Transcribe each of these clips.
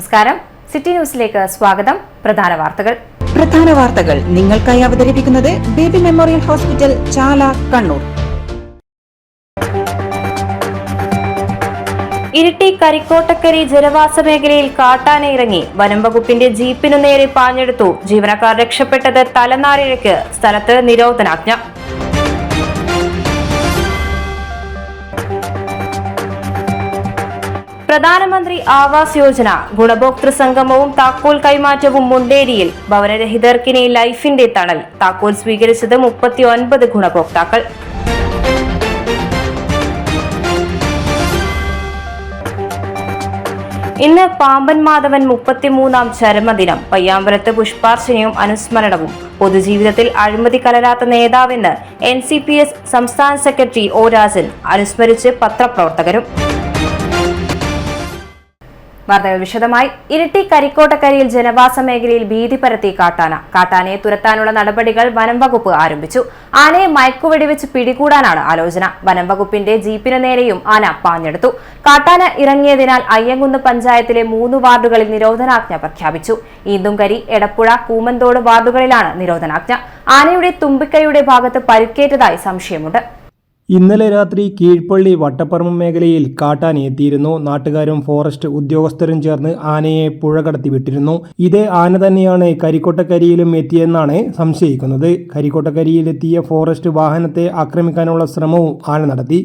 നമസ്കാരം, സിറ്റി ന്യൂസിലേക്ക് സ്വാഗതം. പ്രധാന വാർത്തകൾ നിങ്ങൾക്കായി അവതരിപ്പിക്കുന്നത് ബേബി മെമ്മോറിയൽ ഹോസ്പിറ്റൽ, ചാല, കണ്ണൂർ. ഇരിട്ടി കരിക്കോട്ടക്കരി ജനവാസ മേഖലയിൽ കാട്ടാന ഇറങ്ങി. വനം വകുപ്പിന്റെ ജീപ്പിനു നേരെ പാഞ്ഞെടുത്തു. ജീവനക്കാർ രക്ഷപ്പെട്ടത് തലനാരിഴയ്ക്ക്. സ്ഥലത്ത് നിരോധനാജ്ഞ. പ്രധാനമന്ത്രി ആവാസ് യോജന ഗുണഭോക്തൃ സംഗമവും താക്കോൽ കൈമാറ്റവും മുണ്ടേരിയിൽ. ഭവനരഹിതർക്കിനി ലൈഫിന്റെ തണൽ. താക്കോൽ സ്വീകരിച്ചത് 39 ഗുണഭോക്താക്കൾ. ഇന്ന് പാമ്പൻ മാധവൻ 33ാം ചരമദിനം. പയ്യാമ്പലത്ത് പുഷ്പാർച്ചനയും അനുസ്മരണവും. പൊതുജീവിതത്തിൽ അഴിമതി കലരാത്ത നേതാവെന്ന് NCPS സംസ്ഥാന സെക്രട്ടറി ഒ രാജൻ. അനുസ്മരിച്ച് പത്രപ്രവർത്തകരും. വാർത്തകൾ വിശദമായി. ഇരിട്ടി കരിക്കോട്ടക്കരയിൽ ജനവാസ മേഖലയിൽ ഭീതി പരത്തി കാട്ടാന. കാട്ടാനയെ തുരത്താനുള്ള നടപടികൾ വനം വകുപ്പ് ആരംഭിച്ചു. ആനയെ മയക്കുവെടിവെച്ച് പിടികൂടാനാണ് ആലോചന. വനം വകുപ്പിന്റെ ജീപ്പിന് നേരെയും ആന പാഞ്ഞെടുത്തു. കാട്ടാന ഇറങ്ങിയതിനാൽ അയ്യങ്കുന്ന് പഞ്ചായത്തിലെ 3 വാർഡുകളിൽ നിരോധനാജ്ഞ പ്രഖ്യാപിച്ചു. ഈന്തുംകരി, എടപ്പുഴ, കൂമന്തോട് വാർഡുകളിലാണ് നിരോധനാജ്ഞ. ആനയുടെ തുമ്പിക്കൈയുടെ ഭാഗത്ത് പരിക്കേറ്റതായി സംശയമുണ്ട്. ഇന്നലെ രാത്രി കീഴ്പള്ളി വട്ടപ്പറമ്പ് മേഖലയിൽ കാട്ടാന എത്തിയിരുന്നു. നാട്ടുകാരും ഫോറസ്റ്റ് ഉദ്യോഗസ്ഥരും ചേർന്ന് ആനയെ പുഴ കടത്തി വിട്ടിരുന്നു. ഇതേ ആന തന്നെയാണ് കരിക്കോട്ടക്കരിയിലും എത്തിയെന്നാണ് സംശയിക്കുന്നത്. കരിക്കോട്ടക്കരിയിലെത്തിയ ഫോറസ്റ്റ് വാഹനത്തെ ആക്രമിക്കാനുള്ള ശ്രമവും ആന നടത്തി.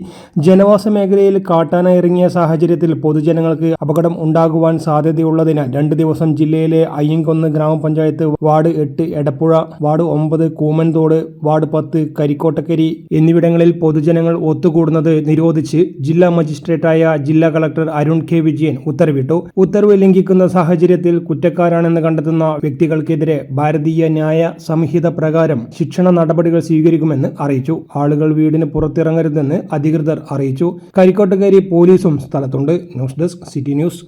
ജനവാസ മേഖലയിൽ കാട്ടാന ഇറങ്ങിയ സാഹചര്യത്തിൽ പൊതുജനങ്ങൾക്ക് അപകടം ഉണ്ടാകുവാൻ സാധ്യതയുള്ളതിനാൽ 2 ദിവസം ജില്ലയിലെ അയ്യങ്കുന്ന് ഗ്രാമപഞ്ചായത്ത് വാർഡ് 8, എടപ്പുഴ വാർഡ് 9, കൂമൻതോട് വാർഡ് 10, കരിക്കോട്ടക്കരി എന്നിവിടങ്ങളിൽ പൊതുജനങ്ങൾ ഒത്തുകൂടുന്നത് നിരോധിച്ച് ജില്ലാ മജിസ്ട്രേറ്റായ ജില്ലാ കളക്ടർ അരുൺ കെ വിജയൻ ഉത്തരവിട്ടു. ഉത്തരവ് ലംഘിക്കുന്ന സാഹചര്യത്തിൽ കുറ്റക്കാരാണെന്ന് കണ്ടെത്തുന്ന വ്യക്തികൾക്കെതിരെ ഭാരതീയ ന്യായ സംഹിത പ്രകാരം ശിക്ഷണ നടപടികൾ സ്വീകരിക്കുമെന്ന് അറിയിച്ചു. ആളുകൾ വീടിന് പുറത്തിറങ്ങരുതെന്ന് അധികൃതർ അറിയിച്ചു. കരിക്കോട്ടക്കരി പോലീസും സ്ഥലത്തുണ്ട്. News desk, city news.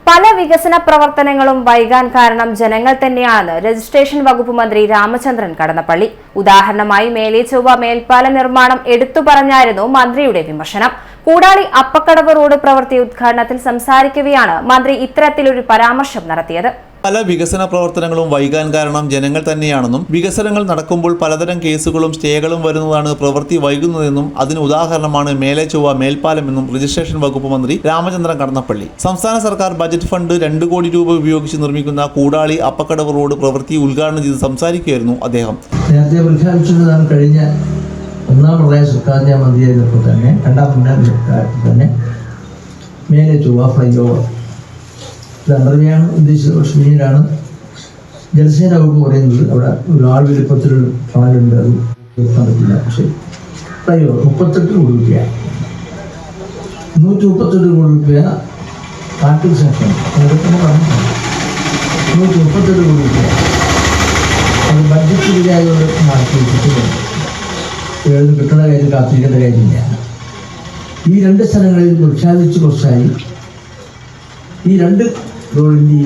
പല വികസന പ്രവർത്തനങ്ങളും വൈകാൻ കാരണം ജനങ്ങൾ തന്നെയാണെന്ന് രജിസ്ട്രേഷൻ വകുപ്പ് മന്ത്രി രാമചന്ദ്രൻ കടന്നപ്പള്ളി. ഉദാഹരണമായി മേലെ ചൊവ്വ മേൽപ്പാല നിർമ്മാണം എടുത്തു പറഞ്ഞായിരുന്നു മന്ത്രിയുടെ വിമർശനം. കൂടാളി അപ്പക്കടവ് റോഡ് പ്രവൃത്തി ഉദ്ഘാടനത്തിൽ സംസാരിക്കവെയാണ് മന്ത്രി ഇത്തരത്തിലൊരു പരാമർശം നടത്തിയത്. പല വികസന പ്രവർത്തനങ്ങളും വൈകാൻ കാരണം ജനങ്ങൾ തന്നെയാണെന്നും വികസനങ്ങൾ നടക്കുമ്പോൾ പലതരം കേസുകളും സ്റ്റേകളും വരുന്നതാണ് പ്രവൃത്തി വൈകുന്നതെന്നും അതിന് ഉദാഹരണമാണ് മേലെ ചൊവ്വ മേൽപ്പാലമെന്നും രജിസ്ട്രേഷൻ വകുപ്പ് മന്ത്രി രാമചന്ദ്രൻ കടന്നപ്പള്ളി. സംസ്ഥാന സർക്കാർ ബജറ്റ് ഫണ്ട് 2 കോടി രൂപ ഉപയോഗിച്ച് നിർമ്മിക്കുന്ന കൂടാളി അപ്പക്കടവ് റോഡ് പ്രവൃത്തി ഉദ്ഘാടനം ചെയ്ത് സംസാരിക്കുകയായിരുന്നു അദ്ദേഹം. നേരത്തെ പ്രഖ്യാപിച്ചതാണ് കഴിഞ്ഞ 1ാം പ്രളയ സർക്കാരിന്റെ മന്ത്രിയായിരുന്നപ്പോൾ തന്നെ 2ാം തന്നെ മേലെ ചൊവ്വ ഫ്ലൈ ഓവർ അണ്ടർവേയാണ് ഉദ്ദേശിച്ചത്. പക്ഷെ പിന്നീടാണ് ജലസേന വകുപ്പ് പറയുന്നത് അവിടെ ഒരു ആൾ വലിപ്പത്തിലൊരു പാലുണ്ട്, അത് നടത്തില്ല. പക്ഷെ ഫ്ലൈ ഓവർ 38 കോടി രൂപയാണ്, 138 കോടി രൂപ കാട്ടിൽ സെക്ഷൻ അതൊക്കെ പറഞ്ഞു. 138 കോടി രൂപ അത് ബഡ്ജറ്റ് വിചാരയോട് നടത്തി കിട്ടുന്ന കാര്യം കാത്തിരിക്കേണ്ട കാര്യമില്ല. ഈ 2 സ്ഥലങ്ങളിൽ പ്രഖ്യാപിച്ച് കുറച്ചായി ഈ 2 റോഡിൻ്റെ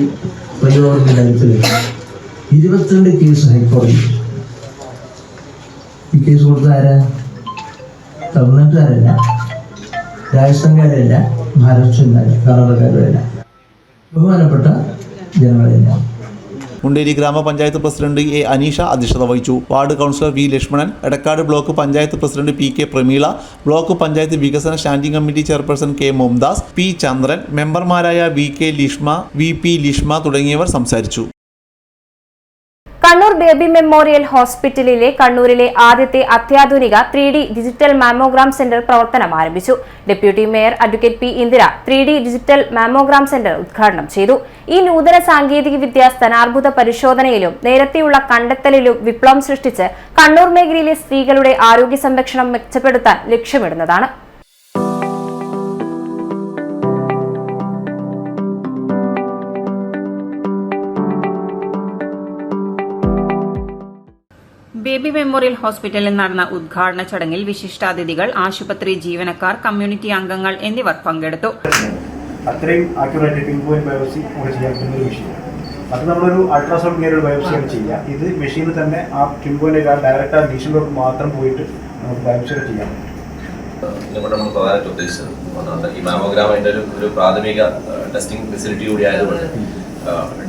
പ്രയോഗത്തിൻ്റെ കാര്യത്തിൽ 22 കേസ് ഹൈക്കോടതി. ഈ കേസ് കൊടുത്ത ആരാ? തമിഴ്നാട്ടുകാരല്ല, രാജസ്ഥാൻകാരല്ല, മഹാരാഷ്ട്രക്കാരല്ല, കർണാടകക്കാരല്ല, ബഹുമാനപ്പെട്ട ജനങ്ങളല്ല. മുണ്ടേരി ഗ്രാമപഞ്ചായത്ത് പ്രസിഡന്റ് എ അനീഷ അധ്യക്ഷത വഹിച്ചു. Ward councillor V Lakshmanan, Edakkad block panchayat president P K Prameela, block panchayat വികസന standing committee chairperson K Mumtaz, P Chandran, മെമ്പർമാരായ V K Lishma, V P Lishma തുടങ്ങിയവർ സംസാരിച്ചു. കണ്ണൂർ ബേബി മെമ്മോറിയൽ ഹോസ്പിറ്റലിലെ കണ്ണൂരിലെ ആദ്യത്തെ അത്യാധുനിക 3D ഡിജിറ്റൽ മാമോഗ്രാം സെന്റർ പ്രവർത്തനം ആരംഭിച്ചു. Deputy mayor advocate P Indira 3D digital mammogram centre ഉദ്ഘാടനം ചെയ്തു. ഈ നൂതന സാങ്കേതിക വിദ്യ സ്തനാർബുദ പരിശോധനയിലും നേരത്തെയുള്ള കണ്ടെത്തലിലും വിപ്ലവം സൃഷ്ടിച്ച് കണ്ണൂർ മേഖലയിലെ സ്ത്രീകളുടെ ആരോഗ്യ സംരക്ഷണം മെച്ചപ്പെടുത്താൻ ലക്ഷ്യമിടുന്നതാണ്. ബേബി മെമ്മോറിയൽ ഹോസ്പിറ്റലിൽ നടന്ന ഉദ്ഘാടന ചടങ്ങിൽ വിശിഷ്ടാതിഥികൾ, ആശുപത്രി ജീവനക്കാർ, കമ്മ്യൂണിറ്റി അംഗങ്ങൾ എന്നിവർ പങ്കെടുത്തു. അത്രയും ആക്യുറേറ്റ് പിൻ പോയിന്റ് ബയോപ്സി നമുക്ക് ചെയ്യാൻ പറ്റുന്ന ഒരു മെഷീനാണ്. അത് നമ്മളൊരു അൾട്രാസൗണ്ട് ഇങ്ങനെ ഒരു ബയോപ്സിയാണ് ചെയ്യുക. ഇത് മെഷീനിൽ തന്നെ ആ പിൻ പോയിന്റ് ഡയറക്റ്റ് ആ ലീഷനിലോട്ട് മാത്രം പോയിട്ട് നമുക്ക് ബയോപ്സിയൊക്കെ ചെയ്യാൻ പറ്റും. കൊണ്ട് നമ്മൾ പ്രധാനമായിട്ട് ഉദ്ദേശിച്ചത്. ഒന്നാമത്തെ ഈ മാമോഗ്രാം അതിൻ്റെ ഒരു പ്രാഥമിക ടെസ്റ്റിംഗ് ഫെസിലിറ്റി കൂടി ആയതുകൊണ്ട്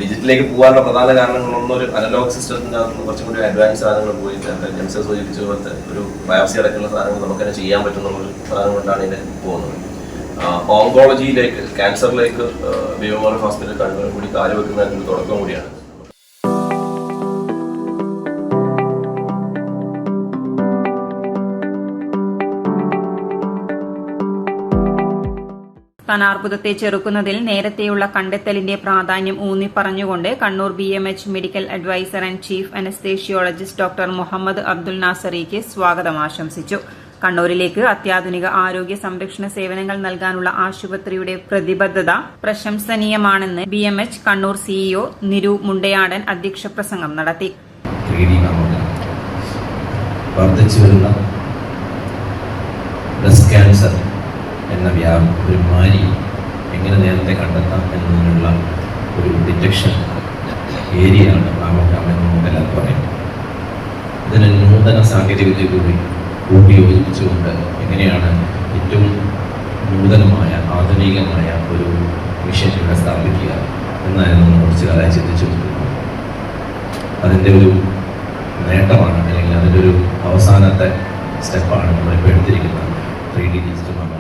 ഡിജിറ്റലിലേക്ക് പോകാനുള്ള പ്രധാന കാരണങ്ങളൊന്നും ഒരു അനലോഗ് സിസ്റ്റത്തിൻ്റെ അകത്ത് കുറച്ചും കൂടി അഡ്വാൻസ് സാധനങ്ങൾ പോയി ജെംസ് സൂചിപ്പിച്ച പോലത്തെ ഒരു ബയോപ്സി അടക്കമുള്ള സാധനങ്ങൾ നമുക്ക് തന്നെ ചെയ്യാൻ പറ്റുന്ന ഒരു സാധനം കൊണ്ടാണ് ഇത് പോകുന്നത്. ഓങ്കോളജിയിലേക്ക്, ക്യാൻസറിലേക്ക് ബേബി മെമ്മോറിയൽ ഹോസ്പിറ്റൽ കണ്ണൂർ കൂടി കാലുവെക്കുന്നതിന് തുടക്കം കൂടിയാണ്. സ്ഥാനാർബുദത്തെ ചെറുക്കുന്നതിൽ നേരത്തെയുള്ള കണ്ടെത്തലിന്റെ പ്രാധാന്യം ഊന്നിപ്പറഞ്ഞുകൊണ്ട് Kannur BMH medical adviser and chief anaesthesiologist doctor Muhammad Abdul നാസറിക്ക് സ്വാഗതം ആശംസിച്ചു. കണ്ണൂരിലേക്ക് അത്യാധുനിക ആരോഗ്യ സംരക്ഷണ സേവനങ്ങൾ നൽകാനുള്ള ആശുപത്രിയുടെ പ്രതിബദ്ധത പ്രശംസനീയമാണെന്ന് BMH കണ്ണൂർ CEO നിരു മുണ്ടയാടൻ അധ്യക്ഷ പ്രസംഗം നടത്തി. എന്ന ഒരു മാരി എങ്ങനെ നേരത്തെ കണ്ടെത്താം എന്നതിനുള്ള ഒരു ഡിറ്റക്ഷൻ ഏരിയയാണ് മാമോഗ്രാം എന്ന് നമുക്കെല്ലാം പറയുന്നത്. ഇതിന് നൂതന സാങ്കേതികവിദ്യ കൂടി കൂട്ടിയോജിപ്പിച്ചുകൊണ്ട് എങ്ങനെയാണ് ഏറ്റവും നൂതനമായ ആധുനികമായ ഒരു മിഷൻ ഇവിടെ സ്ഥാപിക്കുക എന്നായിരുന്നു നമ്മൾ കുറച്ച് കാലമായി ചിന്തിച്ചു കൊണ്ടിരുന്നത്. അതിൻ്റെ ഒരു നേട്ടമാണ്, അല്ലെങ്കിൽ അതിൻ്റെ ഒരു അവസാനത്തെ സ്റ്റെപ്പാണ് നമ്മളിപ്പോൾ എടുത്തിരിക്കുന്നത് 3D ഡിജിറ്റൽ മാമോഗ്രാം.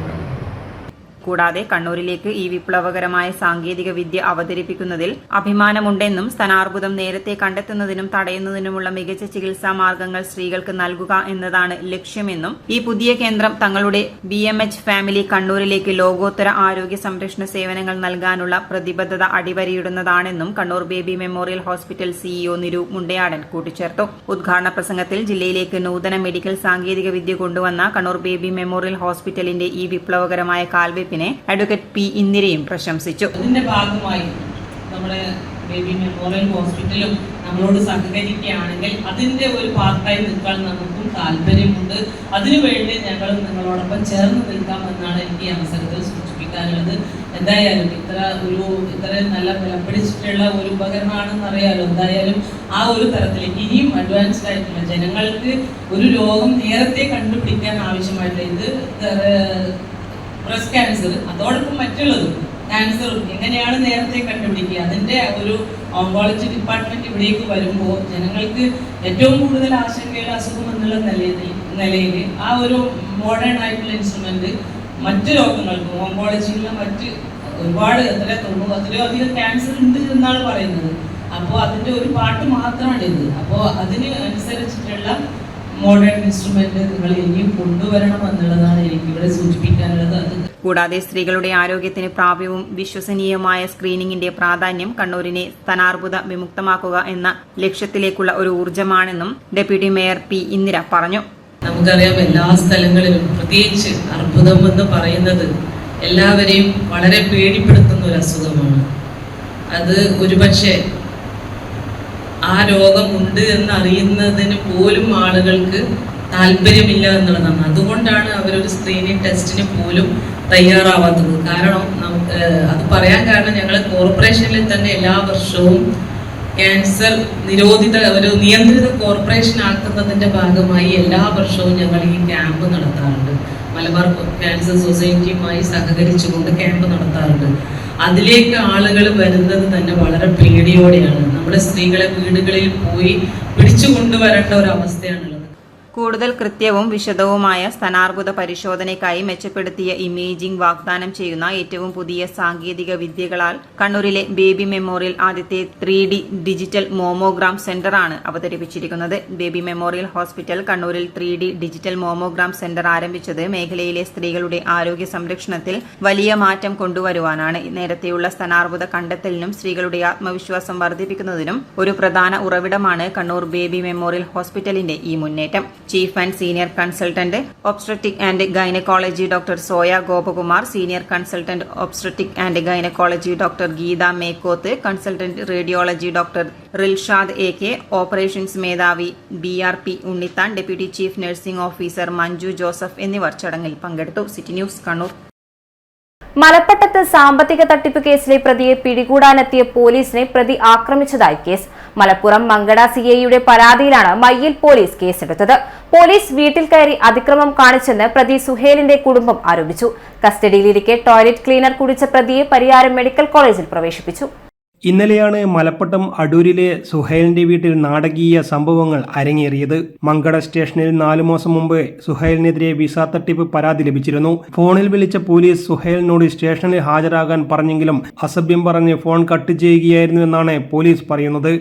കൂടാതെ കണ്ണൂരിലേക്ക് ഈ വിപ്ലവകരമായ സാങ്കേതിക വിദ്യ അവതരിപ്പിക്കുന്നതിൽ അഭിമാനമുണ്ടെന്നും സ്ഥാനാർബുദം നേരത്തെ കണ്ടെത്തുന്നതിനും തടയുന്നതിനുമുള്ള മികച്ച ചികിത്സാ മാർഗങ്ങൾ സ്ത്രീകൾക്ക് നൽകുക എന്നതാണ് ലക്ഷ്യമെന്നും ഈ പുതിയ കേന്ദ്രം തങ്ങളുടെ BMH ഫാമിലി കണ്ണൂരിലേക്ക് ലോകോത്തര ആരോഗ്യ സംരക്ഷണ സേവനങ്ങൾ നൽകാനുള്ള പ്രതിബദ്ധത അടിവരയിടുന്നതാണെന്നും Kannur Baby Memorial Hospital CEO Niru Mundayadan കൂട്ടിച്ചേർത്തു. ഉദ്ഘാടന പ്രസംഗത്തിൽ ജില്ലയിലേക്ക് നൂതന മെഡിക്കൽ സാങ്കേതിക വിദ്യ കൊണ്ടുവന്ന കണ്ണൂർ ബേബി മെമ്മോറിയൽ ഹോസ്പിറ്റലിന്റെ ഈ വിപ്ലവകരമായ കാൽവെപ്പിനെ അഡ്വക്കേറ്റ് P. ഇന്ദിരയും പ്രശംസിച്ചു. അതിന്റെ ഭാഗമായി നമ്മുടെ ബേബി മെമ്മോറിയൽ ഹോസ്പിറ്റലും നമ്മളോട് സഹകരിക്കുകയാണെങ്കിൽ അതിന്റെ ഒരു പാർട്ടായി നിൽക്കാൻ നമുക്കും താല്പര്യമുണ്ട്. അതിനുവേണ്ടി ഞങ്ങളും നിങ്ങളോടൊപ്പം ചേർന്ന് നിൽക്കാമെന്നാണ് എനിക്ക് ഈ അവസരത്തിൽ സൂചിപ്പിക്കാനുള്ളത്. എന്തായാലും ഇത്ര നല്ല വിലപിടിച്ചിട്ടുള്ള ഒരു ഉപകരണമാണെന്ന് അറിയാലോ. എന്തായാലും ആ ഒരു തരത്തിലേക്ക് ഇനിയും അഡ്വാൻസ്ഡ് ആയിട്ടുള്ള ജനങ്ങൾക്ക് ഒരു രോഗം നേരത്തെ കണ്ടുപിടിക്കാൻ ആവശ്യമായിട്ടുള്ള ഇത് ബ്രസ്റ്റ് ക്യാൻസർ, അതോടൊപ്പം മറ്റുള്ളതും ക്യാൻസറും എങ്ങനെയാണ് നേരത്തെ കണ്ടുപിടിക്കുക, അതിൻ്റെ ഒരു ഓങ്കോളജി ഡിപ്പാർട്ട്മെന്റ് ഇവിടേക്ക് വരുമ്പോൾ ജനങ്ങൾക്ക് ഏറ്റവും കൂടുതൽ ആശങ്കയുള്ള അസുഖം എന്നുള്ള നിലയിൽ ആ ഒരു മോഡേൺ ആയിട്ടുള്ള ഇൻസ്ട്രുമെന്റ് മറ്റു രോഗങ്ങൾക്കും ഓങ്കോളജിയിലുള്ള മറ്റ് ഒരുപാട് അത്രയോ അധികം ക്യാൻസർ ഉണ്ട് എന്നാണ് പറയുന്നത്. അപ്പോൾ അതിൻ്റെ ഒരു പാർട്ട് മാത്രമാണ് ഇത്. അപ്പോൾ അതിന് അനുസരിച്ചിട്ടുള്ള മോഡേൺ ഇൻസ്ട്രുമെന്റ് നിങ്ങൾ ഇനിയും കൊണ്ടുവരണം എന്നുള്ളതാണ് എനിക്ക് ഇവിടെ സൂചിപ്പിക്കാനുള്ളത്. കൂടാതെ സ്ത്രീകളുടെ ആരോഗ്യത്തിന് പ്രാപ്യവും വിശ്വസനീയമായ സ്ക്രീനിംഗിന്റെ പ്രാധാന്യം കണ്ണൂരിനെ സ്ഥാനാർബുദ വിമുക്തമാക്കുക എന്ന ലക്ഷ്യത്തിലേക്കുള്ള ഒരു ഊർജ്ജമാണെന്നും ഡെപ്യൂട്ടി മേയർ P. ഇന്ദിര പറഞ്ഞു. നമുക്കറിയാം, എല്ലാ സ്ഥലങ്ങളിലും പ്രത്യേകിച്ച് അർബുദം എന്ന് പറയുന്നത് എല്ലാവരെയും വളരെ പേടിപ്പെടുത്തുന്ന ഒരു അസുഖമാണ്. അത് ഒരുപക്ഷെ ആ രോഗമുണ്ട് എന്നറിയുന്നതിന് പോലും ആളുകൾക്ക് താല്പര്യമില്ല എന്നുള്ളതാണ്. അതുകൊണ്ടാണ് അവരൊരു സ്ക്രീനിങ് ടെസ്റ്റിന് പോലും തയ്യാറാവാത്തത്. കാരണം അത് പറയാൻ കാരണം ഞങ്ങൾ കോർപ്പറേഷനിൽ തന്നെ എല്ലാ വർഷവും ക്യാൻസർ ഒരു നിയന്ത്രിത കോർപ്പറേഷൻ ആക്കുന്നതിൻ്റെ ഭാഗമായി എല്ലാ വർഷവും ഞങ്ങൾ ഈ ക്യാമ്പ് നടത്താറുണ്ട്. മലബാർ ക്യാൻസർ സൊസൈറ്റിയുമായി സഹകരിച്ചുകൊണ്ട് ക്യാമ്പ് നടത്താറുണ്ട്. അതിലേക്ക് ആളുകൾ വരുന്നത് തന്നെ വളരെ പേടിയോടെയാണ്. നമ്മുടെ സ്ത്രീകളെ വീടുകളിൽ പോയി പിടിച്ചു കൊണ്ടുവരേണ്ട ഒരു അവസ്ഥയാണുള്ളത്. കൂടുതൽ കൃത്യവും വിശദവുമായ സ്ഥാനാർബുദ പരിശോധനയ്ക്കായി മെച്ചപ്പെടുത്തിയ ഇമേജിംഗ് വാഗ്ദാനം ചെയ്യുന്ന ഏറ്റവും പുതിയ സാങ്കേതിക വിദ്യകളാൽ കണ്ണൂരിലെ ബേബി മെമ്മോറിയൽ ആദ്യത്തെ 3D ഡിജിറ്റൽ മോമോഗ്രാം സെന്ററാണ് അവതരിപ്പിച്ചിരിക്കുന്നത്. ബേബി മെമ്മോറിയൽ ഹോസ്പിറ്റൽ കണ്ണൂരിൽ 3D ഡിജിറ്റൽ മോമോഗ്രാം സെന്റർ ആരംഭിച്ചത് മേഖലയിലെ സ്ത്രീകളുടെ ആരോഗ്യ സംരക്ഷണത്തിൽ വലിയ മാറ്റം കൊണ്ടുവരുവാനാണ്. നേരത്തെയുള്ള സ്ഥാനാർബുദ കണ്ടെത്തലിനും സ്ത്രീകളുടെ ആത്മവിശ്വാസം വർദ്ധിപ്പിക്കുന്നതിനും ഒരു പ്രധാന ഉറവിടമാണ് കണ്ണൂർ ബേബി മെമ്മോറിയൽ ഹോസ്പിറ്റലിന്റെ ഈ മുന്നേറ്റം. Chief and senior consultant obstetric and gynaecology doctor Soya Gopakumar, senior consultant obstetric and gynaecology doctor Geetha Mekkoth, consultant radiology doctor Rilshad AK, operations മേധാവി BRP Unnithan, deputy chief nursing officer Manju Joseph എന്നിവർ ചടങ്ങിൽ പങ്കെടുത്തു. City news Kannur. മലപ്പട്ടത്ത് സാമ്പത്തിക തട്ടിപ്പ് കേസിലെ പ്രതിയെ പിടികൂടാനെത്തിയ പോലീസിനെ പ്രതി ആക്രമിച്ചതായി കേസ്. മലപ്പുറം മങ്കട സിഐയുടെ പരാതിയിലാണ് മയ്യിൽ പോലീസ് കേസെടുത്തത്. പോലീസ് വീട്ടിൽ കയറി അതിക്രമം കാണിച്ചെന്ന് പ്രതി സുഹേലിന്റെ കുടുംബം ആരോപിച്ചു. കസ്റ്റഡിയിലിരിക്കെ ടോയ്ലറ്റ് ക്ലീനർ കുടിച്ച പ്രതിയെ പരിയാരം മെഡിക്കൽ കോളേജിൽ പ്രവേശിപ്പിച്ചു. ഇന്നലെയാണ് മലപ്പട്ടം അടൂരിലെ സുഹൈലിന്റെ വീട്ടിൽ നാടകീയ സംഭവങ്ങൾ അരങ്ങേറിയത്. മങ്കട സ്റ്റേഷനിൽ 4 മാസം മുമ്പ് സുഹൈലിനെതിരെ വിസ തട്ടിപ്പ് പരാതി ലഭിച്ചിരുന്നു. ഫോണിൽ വിളിച്ച പോലീസ് സുഹൈലിനോട് സ്റ്റേഷനിൽ ഹാജരാകാൻ പറഞ്ഞെങ്കിലും അസഭ്യം പറഞ്ഞ് ഫോൺ കട്ട് ചെയ്യുകയായിരുന്നുവെന്നാണ് പോലീസ് പറയുന്നത്.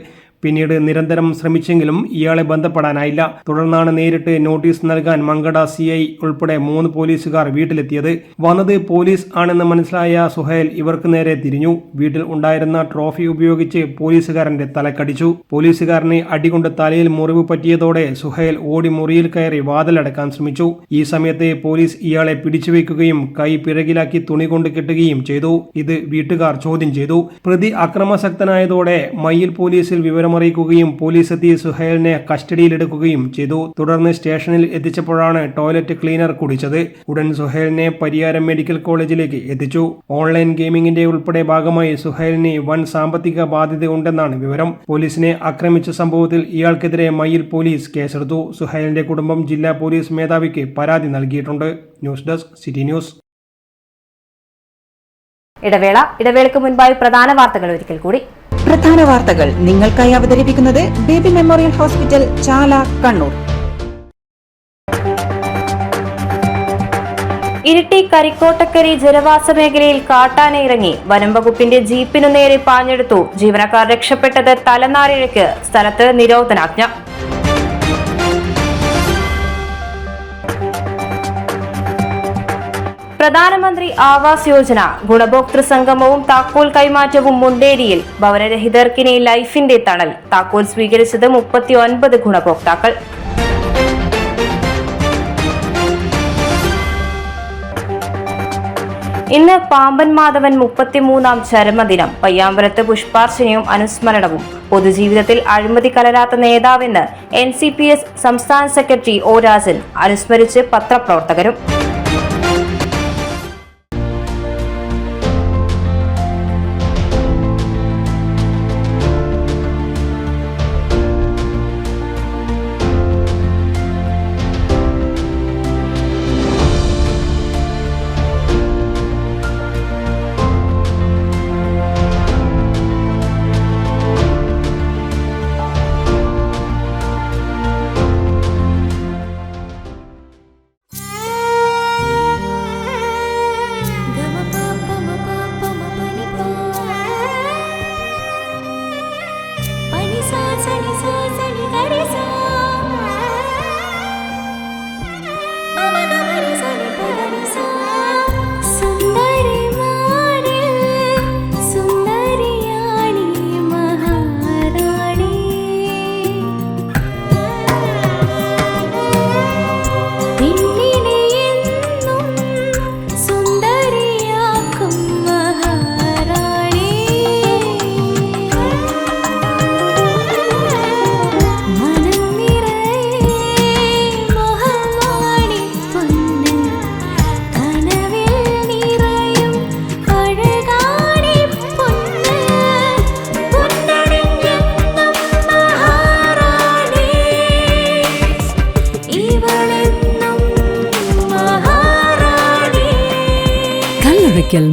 പിന്നീട് നിരന്തരം ശ്രമിച്ചെങ്കിലും ഇയാളെ ബന്ധപ്പെടാനായില്ല. തുടർന്നാണ് നേരിട്ട് നോട്ടീസ് നൽകാൻ മങ്കട CI ഉൾപ്പെടെ 3 പോലീസുകാർ വീട്ടിലെത്തിയത്. വന്നത് പോലീസ് ആണെന്ന് മനസ്സിലായ സുഹൈൽ ഇവർക്ക് നേരെ തിരിഞ്ഞു. വീട്ടിൽ ഉണ്ടായിരുന്ന ട്രോഫി ഉപയോഗിച്ച് പോലീസുകാരന്റെ തലക്കടിച്ചു. പോലീസുകാരന് അടികൊണ്ട് തലയിൽ മുറിവ് പറ്റിയതോടെ സുഹൈൽ ഓടി മുറിയിൽ കയറി വാതിലടക്കാൻ ശ്രമിച്ചു. ഈ സമയത്ത് പോലീസ് ഇയാളെ പിടിച്ചുവെക്കുകയും കൈ പിറകിലാക്കി തുണി കൊണ്ട് കെട്ടുകയും ചെയ്തു. ഇത് വീട്ടുകാർ ചോദ്യം ചെയ്തു. പ്രതി അക്രമാസക്തനായതോടെ മയ്യിൽ പോലീസിൽ വിവരം അറിയിക്കുകയും പോലീസ് എത്തി സുഹൈലിനെ കസ്റ്റഡിയിലെടുക്കുകയും ചെയ്തു. തുടർന്ന് സ്റ്റേഷനിൽ എത്തിച്ചപ്പോഴാണ് ടോയ്ലറ്റ് ക്ലീനർ കുടിച്ചത്. ഉടൻ സുഹൈലിനെ പരിയാരം മെഡിക്കൽ കോളേജിലേക്ക് എത്തിച്ചു. ഓൺലൈൻ ഗെയിമിംഗിന്റെ ഉൾപ്പെടെ ഭാഗമായി സുഹൈലിന് വൻ സാമ്പത്തിക ബാധ്യത ഉണ്ടെന്നാണ് വിവരം. പോലീസിനെ ആക്രമിച്ച സംഭവത്തിൽ ഇയാൾക്കെതിരെ മയ്യിൽ പോലീസ് കേസെടുത്തു. സുഹൈലിന്റെ കുടുംബം ജില്ലാ പോലീസ് മേധാവിക്ക് പരാതി നൽകിയിട്ടുണ്ട്. News desk city news. ഇടവേളയ്ക്ക് മുൻപായി പ്രധാന വാർത്തകൾ ഒരിക്കൽ കൂടി. പ്രധാന വാർത്തകൾ നിങ്ങൾക്കായി അവതരിപ്പിക്കുന്നത് ബേബി മെമ്മോറിയൽ ഹോസ്പിറ്റൽ ചാല, കണ്ണൂർ. ഇരിട്ടി കരിക്കോട്ടക്കരി ജനവാസ മേഖലയിൽ കാട്ടാന ഇറങ്ങി. വനം വകുപ്പിന്റെ ജീപ്പിനു നേരെ പാഞ്ഞെടുത്തു. ജീവനക്കാർ രക്ഷപ്പെട്ടത് തലനാരിഴയ്ക്ക്. സ്ഥലത്ത് നിരോധനാജ്ഞ. പ്രധാനമന്ത്രി ആവാസ് യോജന ഗുണഭോക്തൃ സംഗമവും താക്കോൽ കൈമാറ്റവും മുണ്ടേരിയിൽ. ഭവനരഹിതർക്കിനി ലൈഫിന്റെ തണൽ. താക്കോൽ സ്വീകരിച്ചത് 39 ഗുണഭോക്താക്കൾ. ഇന്ന് പാമ്പൻ മാധവൻ 33ാം ചരമദിനം. പയ്യാമ്പലത്ത് പുഷ്പാർച്ചനയും അനുസ്മരണവും. പൊതുജീവിതത്തിൽ അഴിമതി കലരാത്ത നേതാവെന്ന് NCPS സംസ്ഥാന സെക്രട്ടറി O രാജൻ. അനുസ്മരിച്ച് പത്രപ്രവർത്തകരും.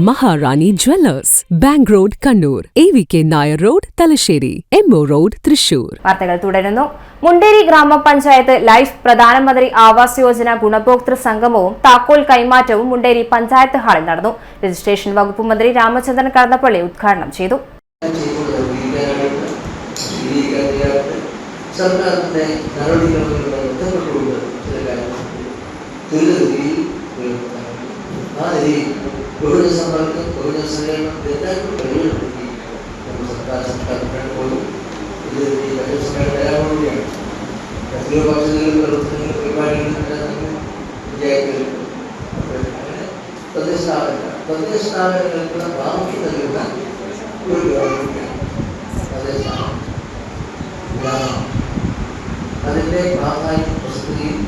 Maharani Jewellers, Bank Road, Kannur, AVK Nair Road, Talasheri, MO Road, Thrissur. വാർത്തകൾ തുടരുന്നു. മുണ്ടേരി ഗ്രാമപഞ്ചായത്ത് ലൈഫ് പ്രധാനമന്ത്രി ആവാസ് യോജന ഗുണഭോക്തൃ സംഗമവും താക്കോൽ കൈമാറ്റവും മുണ്ടേരി പഞ്ചായത്ത് ഹാളിൽ നടന്നു. രജിസ്ട്രേഷൻ വകുപ്പ് മന്ത്രി രാമചന്ദ്രൻ കടന്നപ്പള്ളി ഉദ്ഘാടനം ചെയ്തു. ബഹുജന സമ്പർക്കം, ബഹുജന സഹകരണം എല്ലാവർക്കും കഴിവുണ്ടെങ്കിൽ നമ്മുടെ സർക്കാർ പോലും ഇത് ഈ ബജറ്റ് സമ്മേളനം വരാവുകയാണ്. എത്രയോ പദ്ധതികളും പ്രവർത്തനങ്ങളും പരിപാടികളും വിജയിക്കുന്നുണ്ട്. അങ്ങനെ തദ്ദേശ സ്ഥാപനങ്ങൾക്കുള്ള പ്രാമുഖ്യം നൽകുന്ന ഒരു ഗവൺമെൻറ്റാണ് തദ്ദേശ സ്ഥാപനം. അതിൻ്റെ പ്രാധാന്യം പ്രസക്തിയും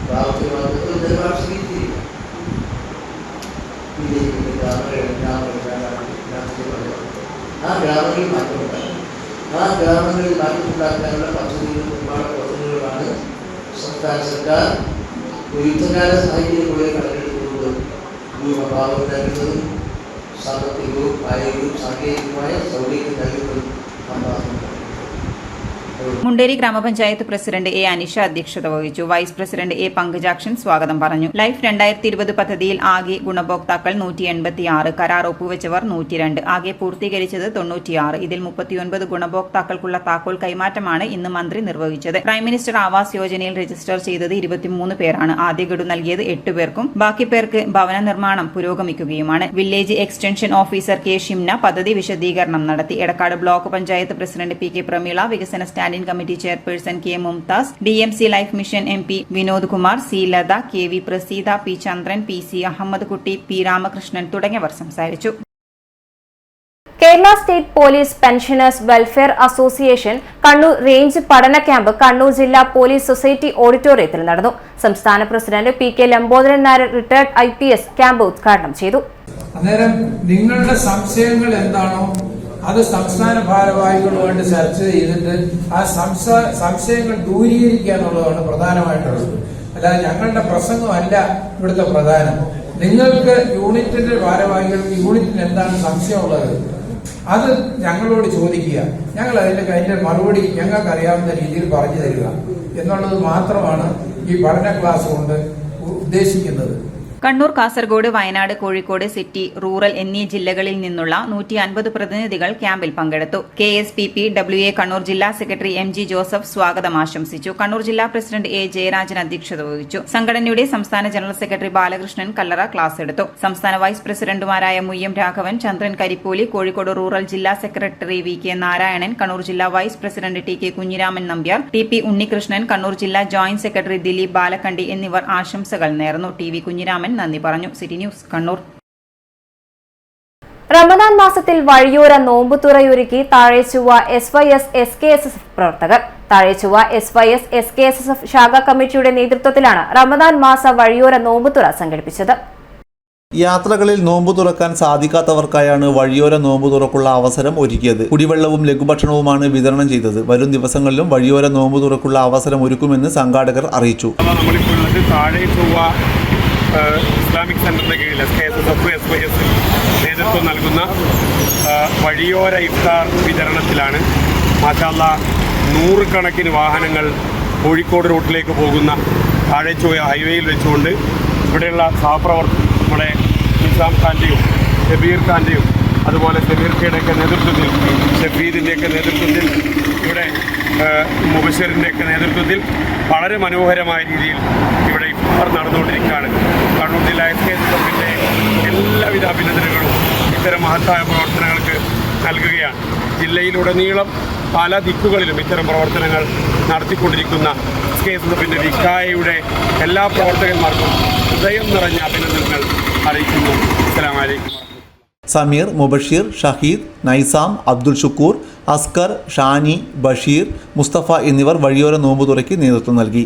പ്രാമുഖ്യമാകുന്നത് ജനവാർഷിക രീതിയിലാണ്. ആ ഗ്രാമങ്ങളിൽ മാറ്റമുണ്ടാകും. ആ ഗ്രാമങ്ങളിൽ മാറ്റമുണ്ടാക്കാനുള്ള പദ്ധതികളും നിർമ്മാണ പ്രവർത്തനങ്ങളുമാണ് സംസ്ഥാന സർക്കാർ യുദ്ധകാല സാഹചര്യങ്ങളെ കണക്കെടുത്തുകൊണ്ട് ഭൂമിഭാവം നൽകുന്നതും സാമ്പത്തികവും കായികവും സാങ്കേതികമായ സൗകര്യം നൽകുന്നതും നമ്മൾ മുണ്ടേരി ഗ്രാമപഞ്ചായത്ത് പ്രസിഡന്റ് എ അനിഷ അധ്യക്ഷത വഹിച്ചു. വൈസ് പ്രസിഡന്റ് എ പങ്കജാക്ഷൻ സ്വാഗതം പറഞ്ഞു. ലൈഫ് 2020 പദ്ധതിയിൽ ആകെ ഗുണഭോക്താക്കൾ 186, കരാർ ഒപ്പുവെച്ചവർ 102, ആകെ പൂർത്തീകരിച്ചത് 96. ഇതിൽ 39 ഗുണഭോക്താക്കൾക്കുള്ള താക്കോൽ കൈമാറ്റമാണ് ഇന്ന് മന്ത്രി നിർവഹിച്ചത്. പ്രൈം മിനിസ്റ്റർ ആവാസ് യോജനയിൽ രജിസ്റ്റർ ചെയ്തത് 23 പേരാണ്. ആദ്യ ഗഡു നൽകിയത് 8 പേർക്കും ബാക്കി പേർക്ക് ഭവന നിർമ്മാണം പുരോഗമിക്കുകയുമാണ്. Village extension officer K Shimna പദ്ധതി വിശദീകരണം നടത്തി. Edakkad block panchayat president P K Prameela, വികസന standing committee chairperson K Mumtaz, DMC Life Mission MP Vinod Kumar, C Latha, KV Praseetha, P Chandran, PC Ahammed Kutty, P Ramakrishnan തുടങ്ങിയവർ സംസാരിച്ചു. Kerala state police pensioners welfare association Kannur range പഠന ക്യാമ്പ് കണ്ണൂർ ജില്ലാ പോലീസ് സൊസൈറ്റി ഓഡിറ്റോറിയത്തിൽ നടന്നു. സംസ്ഥാന പ്രസിഡന്റ് PK Lambodharan Nair retired IPS camp ഉദ്ഘാടനം ചെയ്തു. അന്നേരം നിങ്ങളുടെ സംശയങ്ങൾ എന്താണോ അത് സംസ്ഥാന ഭാരവാഹികളുമായിട്ട് ചർച്ച ചെയ്തിട്ട് ആ സംശയങ്ങൾ ദൂരീകരിക്കുക എന്നുള്ളതാണ് പ്രധാനമായിട്ടുള്ളത്. അല്ലാതെ ഞങ്ങളുടെ പ്രസംഗമല്ല ഇവിടുത്തെ പ്രധാനം. നിങ്ങൾക്ക് യൂണിറ്റിന്റെ ഭാരവാഹികൾക്ക് യൂണിറ്റിന് എന്താണ് സംശയമുള്ളത് അത് ഞങ്ങളോട് ചോദിക്കുക. ഞങ്ങൾ അതിന്റെ മറുപടി ഞങ്ങൾക്ക് അറിയാവുന്ന രീതിയിൽ പറഞ്ഞു തരിക എന്നുള്ളത് മാത്രമാണ് ഈ പഠന ക്ലാസ് കൊണ്ട് ഉദ്ദേശിക്കുന്നത്. കണ്ണൂർ, കാസർഗോഡ്, വയനാട്, കോഴിക്കോട് സിറ്റി, റൂറൽ എന്നീ ജില്ലകളിൽ നിന്നുള്ള 150 പ്രതിനിധികൾ ക്യാമ്പിൽ പങ്കെടുത്തു. KSPP WA കണ്ണൂർ ജില്ലാ സെക്രട്ടറി MG ജോസഫ് സ്വാഗതം ആശംസിച്ചു. കണ്ണൂർ ജില്ലാ പ്രസിഡന്റ് A ജയരാജൻ അധ്യക്ഷത വഹിച്ചു. സംഘടനയുടെ സംസ്ഥാന general secretary Balakrishnan Kallara class എടുത്തു. സംസ്ഥാന വൈസ് പ്രസിഡന്റുമാരായ മുയ്യം രാഘവൻ, ചന്ദ്രൻ കരിപ്പൂലി, കോഴിക്കോട് റൂറൽ ജില്ലാ സെക്രട്ടറി VK നാരായണൻ, കണ്ണൂർ ജില്ലാ vice president TK Kunhiraman Nambiar, TP Unnikrishnan, Kannur ജില്ലാ ജോയിന്റ് സെക്രട്ടറി ദിലീപ് ബാലക്കണ്ടി എന്നിവർ ആശംസകൾ നേർന്നു. TV കുഞ്ഞിരാമൻ നന്ദി പറഞ്ഞു. City news Kannur. റമദാൻ മാസത്തിൽ വഴിയോര നോമ്പുതുറയൊരുക്കി താഴെച്ചുവ SYS SKSSF പ്രവർത്തകർ. താഴെച്ചുവ SYS SKSSF ശാഖാ കമ്മിറ്റിയുടെ നേതൃത്വത്തിലാണ് റമദാൻ മാസ വഴിയോര നോമ്പുതുറ സംഘടിപ്പിച്ചത്. യാത്രകളിൽ നോമ്പു തുറക്കാൻ സാധിക്കാത്തവർക്കായാണ് വഴിയോര നോമ്പു തുറക്കുള്ള അവസരം ഒരുക്കിയത്. കുടിവെള്ളവും ലഘുഭക്ഷണവുമാണ് വിതരണം ചെയ്തത്. വരും ദിവസങ്ങളിലും വഴിയോര നോമ്പു തുറക്കുള്ള അവസരം ഒരുക്കുമെന്ന് സംഘാടകർ അറിയിച്ചു. ഇസ്ലാമിക് സെന്ററിന്റെ കീഴിൽ SKSSF SYS നേതൃത്വം നൽകുന്ന വഴിയോര ഇഫ്താർ വിതരണത്തിലാണ്. മാഷാഅല്ലാഹ് 100 കണക്കിന് വാഹനങ്ങൾ കോഴിക്കോട് റൂട്ടിലേക്ക് പോകുന്ന താഴെച്ചുവ ഹൈവേയിൽ വെച്ചുകൊണ്ട് ഇവിടെയുള്ള സഹപ്രവർത്തകർ നമ്മുടെ നിസാം ഖാന്റെയും ഷബീർ ഖാന്റെയും അതുപോലെ ഷബീർക്കയുടെയൊക്കെ നേതൃത്വത്തിൽ, ഷഫീദിൻ്റെയൊക്കെ നേതൃത്വത്തിൽ, ഇവിടെ മുബഷിറിൻ്റെയൊക്കെ നേതൃത്വത്തിൽ വളരെ മനോഹരമായ രീതിയിൽ ഇവിടെ ഇഫ്താർ നടന്നുകൊണ്ടിരിക്കുകയാണ്. കണ്ണൂർ ജില്ലാ SKSSFിൻ്റെ എല്ലാവിധ അഭിനന്ദനങ്ങളും ഇത്തരം മഹത്തായ പ്രവർത്തനങ്ങൾക്ക് നൽകുകയാണ്. ജില്ലയിലുടനീളം പല ദിക്കുകളിലും ഇത്തരം പ്രവർത്തനങ്ങൾ നടത്തിക്കൊണ്ടിരിക്കുന്ന SKSSFിൻ്റെ വിക്കായയുടെ എല്ലാ പ്രവർത്തകന്മാർക്കും ഹൃദയം നിറഞ്ഞ അഭിനന്ദനങ്ങൾ അറിയിക്കുന്നു. അസ്സലാമു അലൈക്കും. സമീർ, മുബഷീർ, ഷഹീദ്, നൈസാം, അബ്ദുൽ ഷുക്കൂർ, അസ്കർ, ഷാനി, ബഷീർ, മുസ്തഫ എന്നിവർ വഴിയോര നോമ്പുതുറയ്ക്ക് നേതൃത്വം നൽകി.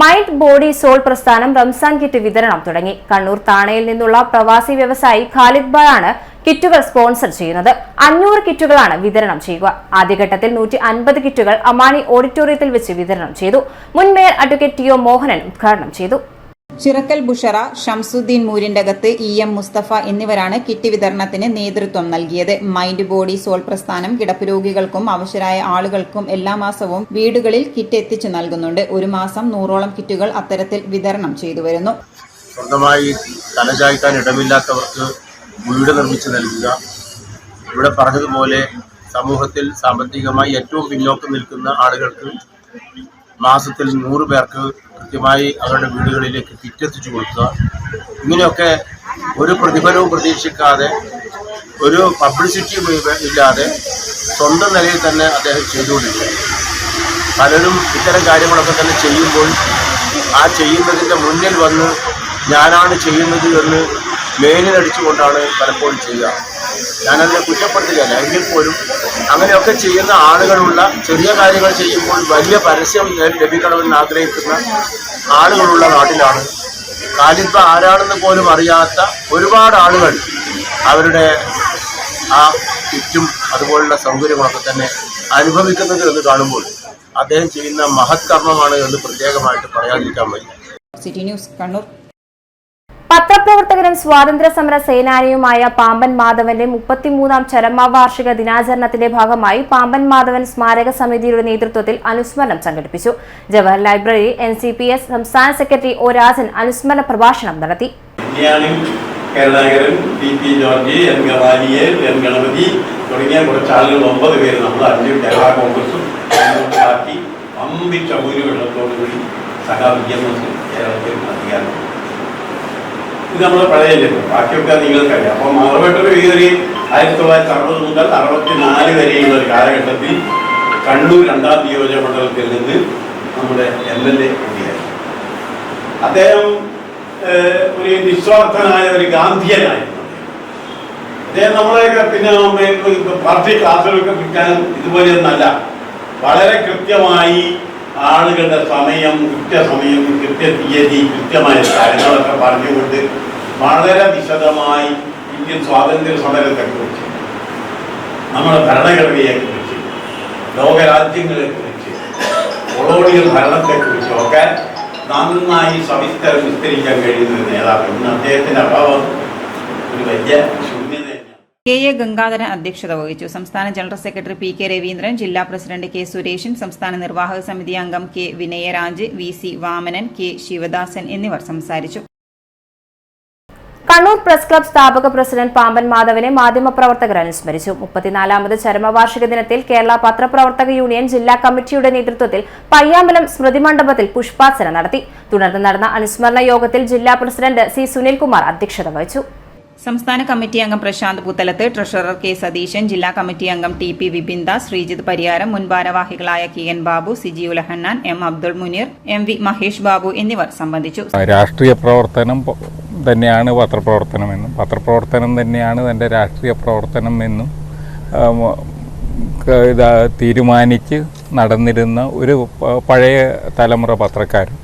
മൈൻഡ് ബോഡി സോൾ പ്രസ്ഥാനം റംസാൻ കിറ്റ് വിതരണം തുടങ്ങി. കണ്ണൂർ താണയിൽ നിന്നുള്ള പ്രവാസി വ്യവസായി ഖാലിദ് ബായ് ആണ് കിറ്റുകൾ സ്പോൺസർ ചെയ്യുന്നത്. 500 കിറ്റുകളാണ് വിതരണം ചെയ്യുക. ആദ്യഘട്ടത്തിൽ 150 കിറ്റുകൾ അമാനി ഓഡിറ്റോറിയത്തിൽ വെച്ച് വിതരണം ചെയ്തു. മുൻ മേയർ അഡ്വക്കേറ്റ് TO മോഹനൻ ഉദ്ഘാടനം ചെയ്തു. ചിറക്കൽ ബുഷറ, ഷംസുദ്ദീൻ മൂരിൻ്റകത്ത്, EM മുസ്തഫ എന്നിവരാണ് കിറ്റ് വിതരണത്തിന് നേതൃത്വം നൽകിയത്. മൈൻഡ് ബോഡി സോൾ പ്രസ്ഥാനം കിടപ്പ് രോഗികൾക്കും അവശരായ ആളുകൾക്കും എല്ലാ മാസവും വീടുകളിൽ കിറ്റ് എത്തിച്ചു നൽകുന്നുണ്ട്. ഒരു മാസം 100ഓളം കിറ്റുകൾ അത്തരത്തിൽ വിതരണം ചെയ്തു വരുന്നു. സ്വന്തമായി തലചായ്ക്കാൻ ഇടമില്ലാത്തവർക്ക് വീട് നിർമ്മിച്ചു നൽകുക. ഇവിടെ പറഞ്ഞതുപോലെ സമൂഹത്തിൽ സാമ്പത്തികമായി ഏറ്റവും പിന്നോക്കം നിൽക്കുന്ന ആളുകൾക്ക് മാസത്തിൽ 100 പേർക്ക് കൃത്യമായി അവരുടെ വീടുകളിലേക്ക് കിറ്റ് എത്തിച്ചു കൊടുക്കുക. ഇങ്ങനെയൊക്കെ ഒരു പ്രതിഫലവും പ്രതീക്ഷിക്കാതെ, ഒരു പബ്ലിസിറ്റിയും ഇല്ലാതെ സ്വന്തം നിലയിൽ തന്നെ അദ്ദേഹം ചെയ്തുകൊണ്ടിരിക്കുക. പലരും ഇത്തരം കാര്യങ്ങളൊക്കെ തന്നെ ചെയ്യുമ്പോൾ ആ ചെയ്യുന്നതിൻ്റെ മുന്നിൽ വന്ന് ഞാനാണ് ചെയ്യുന്നത് എന്ന് മേലിനടിച്ചുകൊണ്ടാണ് പലപ്പോഴും ചെയ്യുക. ഞാനതിനെ കുറ്റപ്പെടുത്തുകയല്ല. എങ്കിൽ പോലും അങ്ങനെയൊക്കെ ചെയ്യുന്ന ആളുകളുള്ള, ചെറിയ കാര്യങ്ങൾ ചെയ്യുമ്പോൾ വലിയ പരസ്യം ലഭിക്കണമെന്ന് ആഗ്രഹിക്കുന്ന ആളുകളുള്ള നാട്ടിലാണ്. ഖാലിദ് ആരാണെന്ന് പോലും അറിയാത്ത ഒരുപാട് ആളുകൾ അവരുടെ ആ കിറ്റും അതുപോലുള്ള സൗകര്യങ്ങളൊക്കെ തന്നെ അനുഭവിക്കുന്നത് എന്ന് കാണുമ്പോൾ അദ്ദേഹം ചെയ്യുന്ന മഹത് കർമ്മമാണ് എന്ന് പ്രത്യേകമായിട്ട് പറയാതിരിക്കാൻ വയ്യ. City news Kannur. പത്രപ്രവർത്തകനും സ്വാതന്ത്ര്യ സമര സേനാനിയുമായ പാമ്പൻ മാധവന്റെ 33ാം ചരമവാർഷിക ദിനാചരണത്തിന്റെ ഭാഗമായി പാമ്പൻ മാധവൻ സ്മാരക സമിതിയുടെ നേതൃത്വത്തിൽ അനുസ്മരണം സംഘടിപ്പിച്ചു. ജവഹർ ലൈബ്രറി NCPS സംസ്ഥാന സെക്രട്ടറി ഒ രാജൻ അനുസ്മരണ പ്രഭാഷണം നടത്തി. Keralakaran, P. George, N. Gavaliyar, N. Ganapathi തുടങ്ങിയ കുറച്ച് ആളുകൾ 9 പേര് നമ്മൾ 5 കേരള കോൺഗ്രസും ബാക്കി അമ്പിച്ച ഭൂരിപക്ഷത്തോടുകൂടി സഹാവിദ്യാഭ്യാസം കേരളത്തിൽ അധികാരം. ഇത് നമ്മൾ പഴയല്ലേ, ബാക്കിയൊക്കെ നിങ്ങൾക്കറിയാം. അപ്പോൾ മറവട്ടൂർ കയറി 1960 മുതൽ 64 വരെയുള്ള ഒരു കാലഘട്ടത്തിൽ കണ്ണൂർ 2ാം നിയോജക മണ്ഡലത്തിൽ നിന്ന് നമ്മുടെ MLA കൂടിയായിരുന്നു. അദ്ദേഹം ഒരു നിസ്വാർത്ഥനായ ഒരു ഗാന്ധിയനായിരുന്നു. അദ്ദേഹം നമ്മളെയൊക്കെ പിന്നെ പാർട്ടി ക്ലാസ്സുകളൊക്കെ കിട്ടാൻ ഇതുപോലെയൊന്നല്ല, വളരെ കൃത്യമായി ആളുകളുടെ സമയം, കൃത്യസമയം, കൃത്യ തീയതി, കൃത്യമായ കാര്യങ്ങളൊക്കെ പറഞ്ഞുകൊണ്ട് വളരെ വിശദമായി ഇന്ത്യൻ സ്വാതന്ത്ര്യ സമരത്തെക്കുറിച്ച്, നമ്മുടെ ഭരണഘടനയെക്കുറിച്ച്, ലോകരാജ്യങ്ങളെക്കുറിച്ച്, കൊളോണിയൽ ഭരണത്തെക്കുറിച്ചും ഒക്കെ നന്നായി വിസ്തരിക്കാൻ കഴിയുന്ന ഒരു നേതാവ്. ഇന്ന് അദ്ദേഹത്തിന്റെ അഭാവം ഒരു വലിയ ശൂന്യതയാണ്. KA ഗംഗാധരൻ അധ്യക്ഷത വഹിച്ചു. സംസ്ഥാന ജനറൽ സെക്രട്ടറി PK രവീന്ദ്രൻ, ജില്ലാ പ്രസിഡന്റ് K. സുരേഷൻ, സംസ്ഥാന നിർവാഹക സമിതി അംഗം K. Vinayaraj, VC Vamanan, K. Sivadasan എന്നിവർ സംസാരിച്ചു. കണ്ണൂർ പ്രസ് ക്ലബ് സ്ഥാപക പ്രസിഡന്റ് പാമ്പൻ മാധവനെ മാധ്യമപ്രവർത്തകർ അനുസ്മരിച്ചു. 34ാമത് ചരമവാർഷിക ദിനത്തിൽ കേരള പത്രപ്രവർത്തക യൂണിയൻ ജില്ലാ കമ്മിറ്റിയുടെ നേതൃത്വത്തിൽ പയ്യാമ്പലം സ്മൃതി മണ്ഡപത്തിൽ പുഷ്പാർച്ചന നടത്തി. തുടർന്ന് നടന്ന അനുസ്മരണ യോഗത്തിൽ ജില്ലാ പ്രസിഡന്റ് C. സുനിൽകുമാർ അധ്യക്ഷത വഹിച്ചു. സംസ്ഥാന കമ്മിറ്റി അംഗം പ്രശാന്ത് പുത്തലത്ത്, ട്രഷറർ K. സതീശൻ, ജില്ലാ കമ്മിറ്റി അംഗം TP വിപിൻദാസ്, ശ്രീജിത്ത് പരിയാരം, മുൻ ഭാരവാഹികളായ KN Babu, Siji Ulahannan, M. Abdul Muneer, MV Mahesh Babu എന്നിവർ സംബന്ധിച്ചു. രാഷ്ട്രീയ പ്രവർത്തനം തന്നെയാണ് പത്രപ്രവർത്തനമെന്നും പത്രപ്രവർത്തനം തന്നെയാണ് തൻ്റെ രാഷ്ട്രീയ പ്രവർത്തനം എന്നും തീരുമാനിച്ച് നടന്നിരുന്ന ഒരു പഴയ തലമുറ പത്രക്കാരൻ.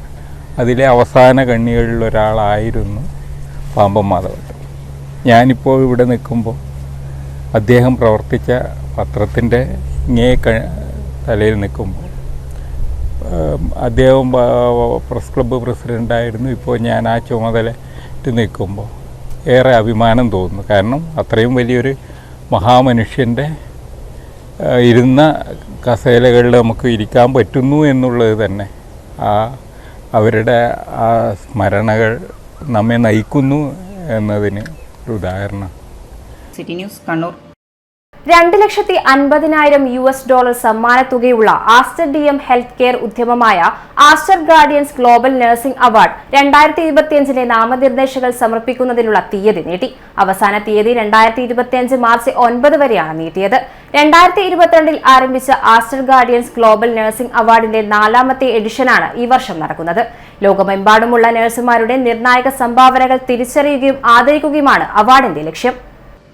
അതിലെ അവസാന കണ്ണികളിലൊരാളായിരുന്നു പാമ്പൻ മാധവൻ. ഞാനിപ്പോൾ ഇവിടെ നിൽക്കുമ്പോൾ അദ്ദേഹം പ്രവർത്തിച്ച പത്രത്തിൻ്റെ ഇങ്ങേ തലയിൽ നിൽക്കുമ്പോൾ അദ്ദേഹം പ്രസ് ക്ലബ്ബ് പ്രസിഡൻ്റായിരുന്നു. ഇപ്പോൾ ഞാൻ ആ ചുമതലയിട്ട് നിൽക്കുമ്പോൾ ഏറെ അഭിമാനം തോന്നുന്നു. കാരണം അത്രയും വലിയൊരു മഹാമനുഷ്യൻ്റെ ഇരുന്ന കസേലകളിൽ നമുക്ക് ഇരിക്കാൻ പറ്റുന്നു എന്നുള്ളത് തന്നെ അവരുടെ ആ സ്മരണകൾ നമ്മെ നയിക്കുന്നു എന്നതിന് ഒരു ഉദാഹരണം. City news Kannur. $2,50,000 സമ്മാന തുകയുള്ള ആസ്റ്റർ DM ഹെൽത്ത് കെയർ ഉദ്യമമായ Aster guardians global nursing award 2025 നാമനിർദ്ദേശങ്ങൾ സമർപ്പിക്കുന്നതിനുള്ള തീയതി നീട്ടി. അവസാന തീയതി 2025 മാർച്ച് 9 വരെയാണ് നീട്ടിയത്. 2022 ആരംഭിച്ച ആസ്റ്റർ ഗാർഡിയൻസ് ഗ്ലോബൽ നഴ്സിംഗ് അവാർഡിന്റെ 4ാമത്തെ എഡിഷനാണ് ഈ വർഷം നടക്കുന്നത്. ലോകമെമ്പാടുമുള്ള നഴ്സുമാരുടെ നിർണായക സംഭാവനകൾ തിരിച്ചറിയുകയും ആദരിക്കുകയുമാണ് അവാർഡിന്റെ ലക്ഷ്യം.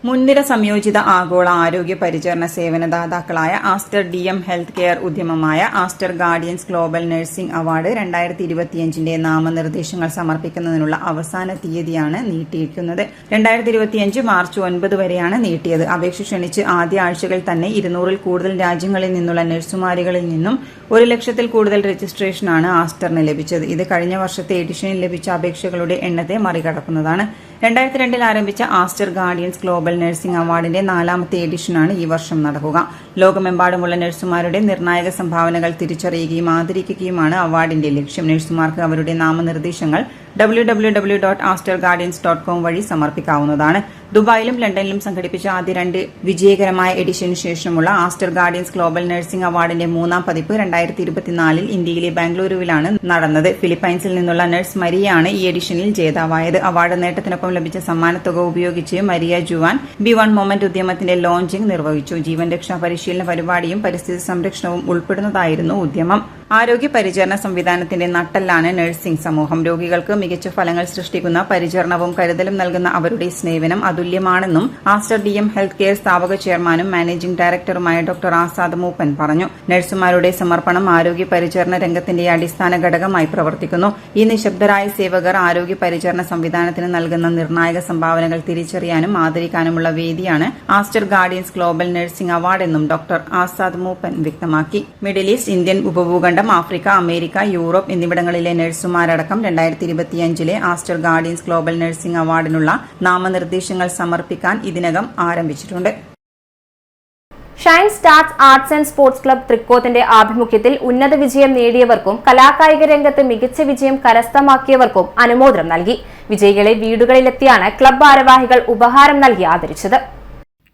മുൻനിര സംയോജിത ആഗോള ആരോഗ്യ പരിചരണ സേവനദാതാക്കളായ ആസ്റ്റർ DM ഹെൽത്ത് കെയർ ഉദ്യമമായ Aster guardians global nursing award 2025 നാമനിർദ്ദേശങ്ങൾ സമർപ്പിക്കുന്നതിനുള്ള അവസാന തീയതിയാണ് നീട്ടിയിരിക്കുന്നത്. 2025 മാർച്ച് 9 വരെയാണ് നീട്ടിയത്. അപേക്ഷ ക്ഷണിച്ച് ആദ്യ ആഴ്ചകളിൽ തന്നെ 200-ൽ കൂടുതൽ രാജ്യങ്ങളിൽ നിന്നുള്ള നഴ്സുമാരികളിൽ നിന്നും 1,00,000-ൽ കൂടുതൽ രജിസ്ട്രേഷനാണ് ആസ്റ്ററിന് ലഭിച്ചത്. ഇത് കഴിഞ്ഞ വർഷത്തെ എഡിഷനിൽ ലഭിച്ച അപേക്ഷകളുടെ എണ്ണത്തെ മറികടക്കുന്നതാണ്. 2002 ആരംഭിച്ച ആസ്റ്റർ ഗാർഡിയൻസ് ഗ്ലോബൽ നഴ്സിംഗ് അവാർഡിന്റെ 4ാമത്തെ എഡിഷനാണ് ഈ വർഷം നടക്കുക. ലോകമെമ്പാടുമുള്ള നഴ്സുമാരുടെ നിർണായക സംഭാവനകൾ തിരിച്ചറിയുകയും ആദരിക്കുകയുമാണ് അവാർഡിന്റെ ലക്ഷ്യം. നഴ്സുമാർക്ക് അവരുടെ നാമനിർദ്ദേശങ്ങൾ www.asterguardians.com വഴി സമർപ്പിക്കാവുന്നതാണ്. ദുബായിലും ലണ്ടനിലും സംഘടിപ്പിച്ച ആദ്യ 2 വിജയകരമായ എഡിഷന് ശേഷമുള്ള ആസ്റ്റർ ഗാർഡിയൻസ് ഗ്ലോബൽ നഴ്സിംഗ് അവാർഡിന്റെ 3ാം പതിപ്പ് 2024 ഇന്ത്യയിലെ ബാംഗ്ലൂരുവിലാണ് നടന്നത്. ഫിലിപ്പൈൻസിൽ നിന്നുള്ള നഴ്സ് മരിയയാണ് ഈ എഡിഷനിൽ ജേതാവായത്. അവാർഡ് നേട്ടത്തിനൊപ്പം ലഭിച്ച സമ്മാനത്തുക ഉപയോഗിച്ച് മരിയ ജുവാൻ B1 മൊമെന്റ് ഉദ്യമത്തിന്റെ ലോഞ്ചിംഗ് നിർവഹിച്ചു. ജീവൻ രക്ഷാ പരിശീലന പരിപാടിയും പരിസ്ഥിതി സംരക്ഷണവും ഉൾപ്പെടുന്നതായിരുന്നു ഉദ്യമം. ആരോഗ്യ പരിചരണ സംവിധാനത്തിന്റെ നട്ടെല്ലാണ് നഴ്സിംഗ് സമൂഹം. രോഗികൾക്ക് മികച്ച ഫലങ്ങൾ സൃഷ്ടിക്കുന്ന പരിചരണവും കരുതലും നൽകുന്ന അവരുടെ സേവനം അതുല്യമാണെന്നും ആസ്റ്റർ DM ഹെൽത്ത് കെയർ സ്ഥാപക ചെയർമാനും മാനേജിംഗ് ഡയറക്ടറുമായ ഡോക്ടർ ആസാദ് മൂപ്പൻ പറഞ്ഞു. നഴ്സുമാരുടെ സമർപ്പണം ആരോഗ്യ പരിചരണ രംഗത്തിന്റെ അടിസ്ഥാന ഘടകമായി പ്രവർത്തിക്കുന്നു. ഈ നിശബ്ദരായ സേവകർ ആരോഗ്യ പരിചരണ സംവിധാനത്തിന് നൽകുന്ന നിർണായക സംഭാവനകൾ തിരിച്ചറിയാനും ആദരിക്കാനുമുള്ള വേദിയാണ് Aster guardians global nursing award എന്നും ഡോക്ടർ ആസാദ് മൂപ്പൻ വ്യക്തമാക്കി. മിഡിൽ ഈസ്റ്റ്, ഇന്ത്യൻ ഉപഭൂഖണ്ഡം, ആഫ്രിക്ക, അമേരിക്ക, യൂറോപ്പ് എന്നിവിടങ്ങളിലെ നഴ്സുമാരടക്കം 2025 ആസ്റ്റർ ഗാർഡിയൻസ് ഗ്ലോബൽ നഴ്സിംഗ് അവാർഡിനുള്ള നാമനിർദ്ദേശങ്ങൾ സമർപ്പിക്കാൻ ഇതിനകം ആരംഭിച്ചിട്ടുണ്ട്. Shine stars arts and sports club തൃക്കോത്തിന്റെ ആഭിമുഖ്യത്തിൽ ഉന്നത വിജയം നേടിയവർക്കും കലാകായിക രംഗത്ത് മികച്ച വിജയം കരസ്ഥമാക്കിയവർക്കും അനുമോദനം നൽകി. വിജയികളെ വീടുകളിലെത്തിയാണ് ക്ലബ്ബ് ഭാരവാഹികൾ ഉപഹാരം നൽകി ആദരിച്ചത്.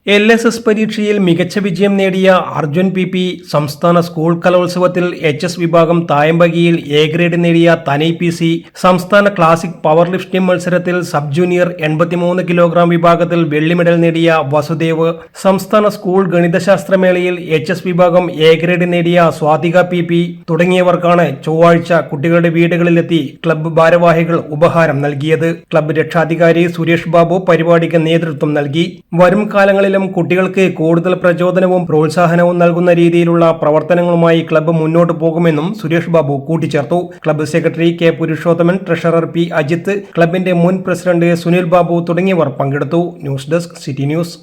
LSS പരീക്ഷയിൽ മികച്ച വിജയം നേടിയ അർജുൻ PP, സംസ്ഥാന സ്കൂൾ കലോത്സവത്തിൽ HS വിഭാഗം തായമ്പകിയിൽ A ഗ്രേഡ് നേടിയ തനൈ PC, സംസ്ഥാന ക്ലാസിക് പവർ ലിഫ്റ്റിംഗ് മത്സരത്തിൽ സബ് ജൂനിയർ 83 കിലോഗ്രാം വിഭാഗത്തിൽ വെള്ളി മെഡൽ നേടിയ വസുദേവ്, സംസ്ഥാന സ്കൂൾ ഗണിതശാസ്ത്രമേളയിൽ HS വിഭാഗം A ഗ്രേഡ് നേടിയ സ്വാതിക PP തുടങ്ങിയവർക്കാണ് ചൊവ്വാഴ്ച കുട്ടികളുടെ വീടുകളിലെത്തി ക്ലബ്ബ് ഭാരവാഹികൾ ഉപഹാരം നൽകിയത്. ക്ലബ്ബ് രക്ഷാധികാരി സുരേഷ് ബാബു പരിപാടിക്ക് നേതൃത്വം നൽകി. വരും കാലങ്ങളിൽ കുട്ടികൾക്ക് കൂടുതൽ പ്രചോദനവും പ്രോത്സാഹനവും നൽകുന്ന രീതിയിലുള്ള പ്രവർത്തനങ്ങളുമായി ക്ലബ്ബ് മുന്നോട്ട് പോകുമെന്നും സുരേഷ് ബാബു കൂട്ടിച്ചേർത്തു. Club secretary K Purushothaman, treasurer P Ajith, ക്ലബിന്റെ മുൻ പ്രസിഡന്റ് സുനിൽ ബാബു തുടങ്ങിയവർ പങ്കെടുത്തു. News desk city news.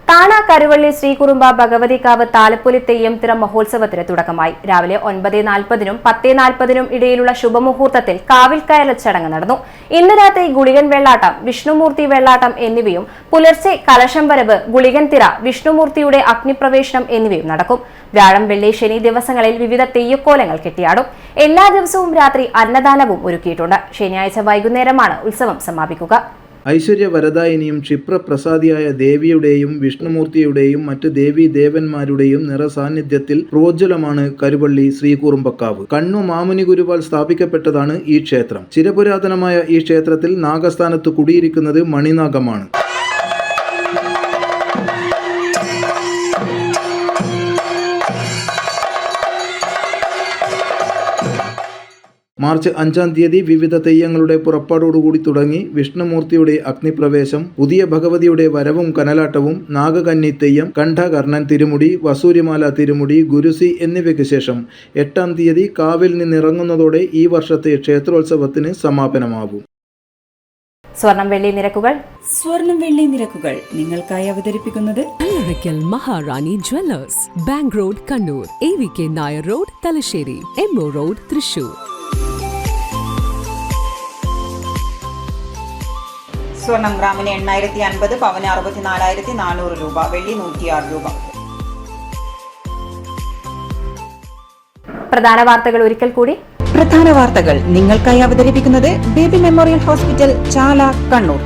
Thana Karuvalli Sreekurumba ഭഗവതിക്കാവ് താലപ്പൊലി തെയ്യം തിറ മഹോത്സവത്തിന് തുടക്കമായി. രാവിലെ 9:40 10:40 ഇടയിലുള്ള ശുഭമുഹൂർത്തത്തിൽ കാവിൽ കയറൽ ചടങ്ങ് നടന്നു. ഇന്ന് രാത്രി ഗുളികൻ വെള്ളാട്ടം, വിഷ്ണുമൂർത്തി വെള്ളാട്ടം എന്നിവയും പുലർച്ചെ കലശം വരവ്, ഗുളികൻ തിറ, വിഷ്ണുമൂർത്തിയുടെ അഗ്നിപ്രവേശനം എന്നിവയും നടക്കും. വ്യാഴം, വെള്ളി, ശനി ദിവസങ്ങളിൽ വിവിധ തെയ്യക്കോലങ്ങൾ കെട്ടിയാടും. എല്ലാ ദിവസവും രാത്രി അന്നദാനവും ഒരുക്കിയിട്ടുണ്ട്. ശനിയാഴ്ച വൈകുന്നേരമാണ് ഉത്സവം സമാപിക്കുക. ഐശ്വര്യവരദായിനിയും ക്ഷിപ്രപ്രസാദിയായ ദേവിയുടെയും വിഷ്ണുമൂർത്തിയുടെയും മറ്റ് ദേവീ ദേവന്മാരുടെയും നിറസാന്നിധ്യത്തിൽ പ്രോജ്വലമാണ് കരുവള്ളി ശ്രീകുറുമ്പക്കാവ്. കണ്ണു മാമുനി ഗുരുവാൽ സ്ഥാപിക്കപ്പെട്ടതാണ് ഈ ക്ഷേത്രം. ചിരപുരാതനമായ ഈ ക്ഷേത്രത്തിൽ നാഗസ്ഥാനത്ത് കുടിയിരിക്കുന്നത് മണിനാഗമാണ്. മാർച്ച് 5-ാം തീയതി വിവിധ തെയ്യങ്ങളുടെ പുറപ്പാടോടുകൂടി തുടങ്ങി വിഷ്ണുമൂർത്തിയുടെ അഗ്നിപ്രവേശം, പുതിയ ഭഗവതിയുടെ വരവും കനലാട്ടവും, നാഗകന്നി തെയ്യം, കണ്ഠകർണൻ തിരുമുടി, വസൂരിമാല തിരുമുടി, ഗുരുസി എന്നിവയ്ക്ക് ശേഷം 8-ാം തീയതി കാവിൽ നിന്നിറങ്ങുന്നതോടെ ഈ വർഷത്തെ ക്ഷേത്രോത്സവത്തിന് സമാപനമാകും. സ്വർണം വെള്ളി നിരക്കുകൾ നിങ്ങൾക്കായി അവതരിപ്പിക്കുന്നത് Kallarakkal Maharani jewellers, bank road Kannur, AVK Nair road Thalassery, MO road Thrissur. സ്വർണം ഗ്രാമിന് 8,050, പവന് 64,400 രൂപ, വെള്ളി 106 രൂപ. പ്രധാന വാർത്തകൾ ഒരിക്കൽ കൂടി. പ്രധാന വാർത്തകൾ നിങ്ങൾക്കായി അവതരിപ്പിക്കുന്നത് ബേബി മെമ്മോറിയൽ ഹോസ്പിറ്റൽ, ചാല, കണ്ണൂർ.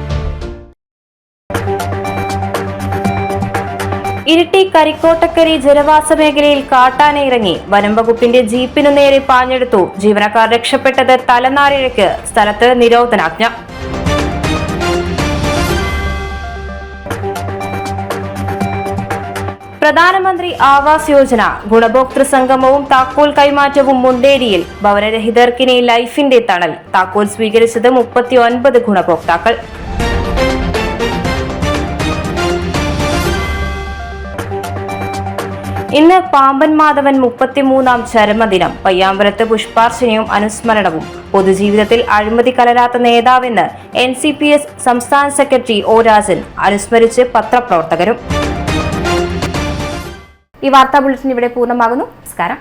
ഇരിട്ടി കരിക്കോട്ടക്കരി ജനവാസ മേഖലയിൽ കാട്ടാന ഇറങ്ങി. വനം വകുപ്പിന്റെ ജീപ്പിനു നേരെ പാഞ്ഞെടുത്തു. ജീവനക്കാർ രക്ഷപ്പെട്ടത് തലനാരിഴയ്ക്ക്. സ്ഥലത്ത് നിരോധനാജ്ഞ. പ്രധാനമന്ത്രി ആവാസ് യോജന ഗുണഭോക്തൃ സംഗമവും താക്കോൽ കൈമാറ്റവും മുണ്ടേരിയിൽ. ഭവനരഹിതർക്കിനി ലൈഫിന്റെ തണൽ. താക്കോൽ സ്വീകരിച്ചത് 39 ഗുണഭോക്താക്കൾ. ഇന്ന് പാമ്പൻ മാധവൻ 33-ാം ചരമദിനം. പയ്യാമ്പലത്ത് പുഷ്പാർച്ചനയും അനുസ്മരണവും. പൊതുജീവിതത്തിൽ അഴിമതി കലരാത്ത നേതാവെന്ന് NCPS സംസ്ഥാന സെക്രട്ടറി O രാജൻ. അനുസ്മരിച്ച് പത്രപ്രവർത്തകരും. ഈ വാർത്താ ബുള്ളറ്റിൻ ഇവിടെ പൂർണ്ണമാകുന്നു. നമസ്കാരം.